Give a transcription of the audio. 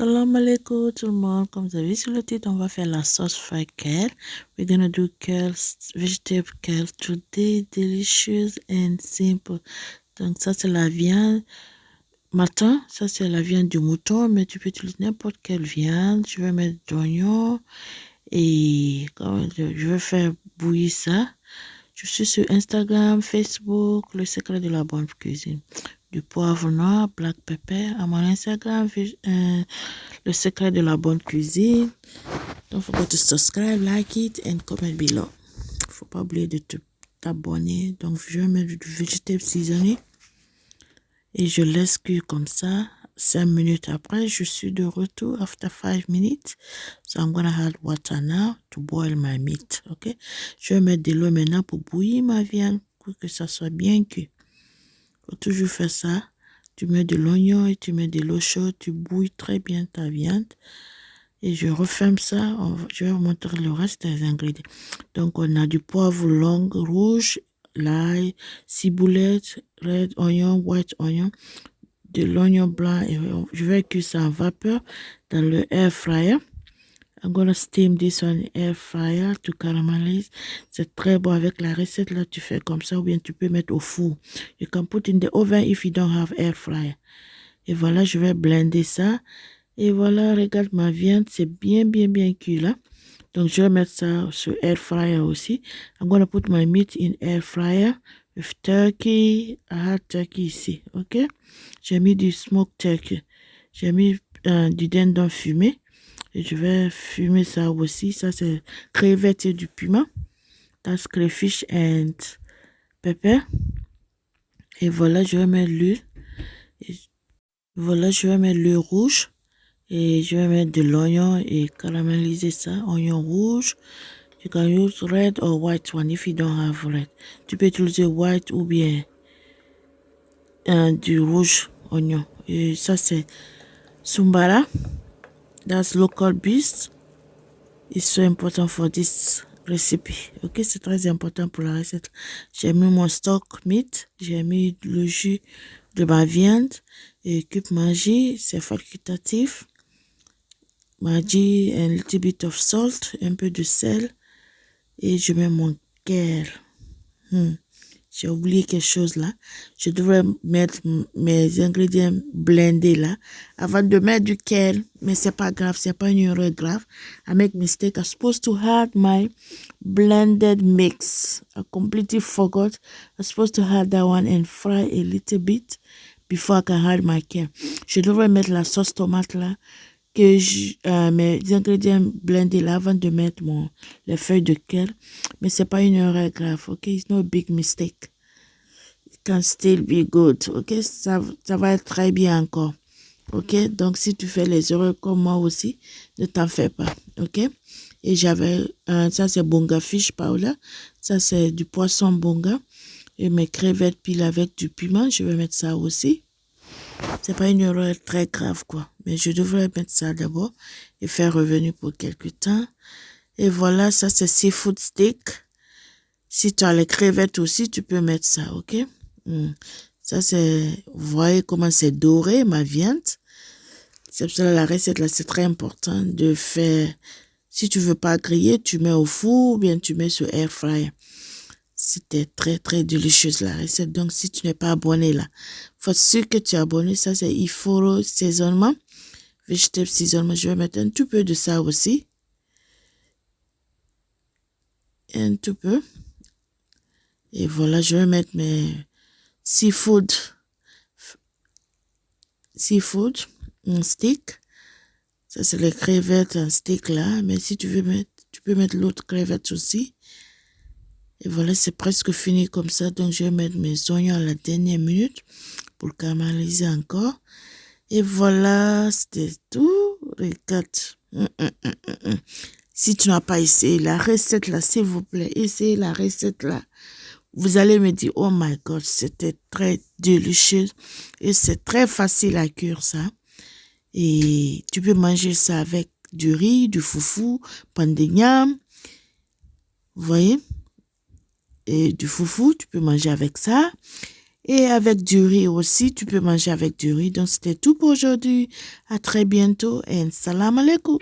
Salam alaikum tout le monde. Comme vous avez vu sur le titre, on va faire la sauce fried kale. We're gonna do kale, vegetable kale today, delicious and simple. Donc ça c'est la viande matin, ça c'est la viande du mouton, mais tu peux utiliser n'importe quelle viande. Je vais mettre d'oignons et je vais faire bouillir ça. Je suis sur Instagram, Facebook, le secret de la bonne cuisine. Du poivre noir, black pepper. À mon Instagram, le secret de la bonne cuisine. Don't forget to subscribe, like it, and comment below. Faut pas oublier de t'abonner. Donc, je vais mettre du vegetable seasoning. Et je laisse cuire comme ça. 5 minutes après, je suis de retour after 5 minutes. So, I'm gonna add water now to boil my meat. Ok? Je vais mettre de l'eau maintenant pour bouillir ma viande pour que ça soit bien cuit. Faut toujours faire ça. Tu mets de l'oignon et tu mets de l'eau chaude. Tu bouilles très bien ta viande. Et je referme ça. Je vais vous montrer le reste des ingrédients. Donc, on a du poivre long, rouge, l'ail, ciboulette, red onion, white onion, de l'oignon blanc. Et je vais cuire ça en vapeur dans le air fryer. I'm gonna steam this on air fryer to caramelize. C'est très bon avec la recette là, tu fais comme ça ou bien tu peux mettre au four. You can put in the oven if you don't have air fryer. Et voilà, je vais blender ça. Et voilà, regarde ma viande, c'est bien cuit là. Donc je vais mettre ça sur air fryer aussi. I'm gonna put my meat in air fryer with turkey. I had turkey ici, ok? J'ai mis du smoked turkey. J'ai mis du dindon fumé. Et je vais fumer ça aussi. Ça, c'est crevettes et du piment. That's crayfish and pepper. Et voilà, je vais mettre l'huile. Voilà, je vais mettre l'huile rouge. Et je vais mettre de l'oignon et caraméliser ça. Oignon rouge. You can use red or white one if you don't have red. Tu peux utiliser white ou bien du rouge oignon. Et ça, c'est Sumbara. That's local beast. It's so important for this recipe. Ok, c'est très important pour la recette. J'ai mis mon stock meat. J'ai mis le jus de ma viande. Et cube Maggi, c'est facultatif. Maggi, un little bit of salt, un peu de sel. Et je mets mon kale. J'ai oublié quelque chose là. Je devrais mettre mes ingrédients blendés là avant de mettre du kale. Mais c'est pas grave, c'est pas une erreur grave. I make mistake. I'm supposed to add my blended mix. I completely forgot. I'm supposed to add that one and fry a little bit before I can add my kale. Je devrais mettre la sauce tomate là. Mes ingrédients blendés là avant de mettre les feuilles de kale. Mais c'est pas une erreur grave, ok? It's no big mistake. It can still be good, ok? Ça va être très bien encore, ok? Donc, si tu fais les erreurs comme moi aussi, ne t'en fais pas, ok? Et j'avais, ça c'est bonga fish powder. Ça c'est du poisson bonga. Et mes crevettes pilées avec du piment, je vais mettre ça aussi. C'est pas une erreur très grave, quoi. Mais je devrais mettre ça d'abord et faire revenir pour quelques temps. Et voilà, ça c'est seafood steak. Si tu as les crevettes aussi, tu peux mettre ça, ok? Ça c'est, vous voyez comment c'est doré, ma viande. C'est pour ça la recette là, c'est très important de faire. Si tu veux pas griller, tu mets au four ou bien tu mets sur air fryer. C'était très délicieuse la recette. Donc, si tu n'es pas abonné là, faut être sûr que tu es abonné. Ça, c'est Iforo saisonnement. Vegetable seasonement. Je vais mettre un tout peu de ça aussi. Un tout peu. Et voilà, je vais mettre mes seafood en stick. Ça, c'est les crevettes en stick là. Mais si tu veux mettre, tu peux mettre l'autre crevette aussi. Et voilà, c'est presque fini comme ça. Donc, je vais mettre mes oignons à la dernière minute pour le caraméliser encore. Et voilà, c'était tout. Regarde. Si tu n'as pas essayé la recette là, s'il vous plaît, essayez la recette là. Vous allez me dire, oh my God, c'était très délicieux. Et c'est très facile à cuire ça. Et tu peux manger ça avec du riz, du foufou, pandignam. Vous voyez? Et du foufou, tu peux manger avec ça. Et avec du riz aussi, tu peux manger avec du riz. Donc, c'était tout pour aujourd'hui. À très bientôt et salam alaikum.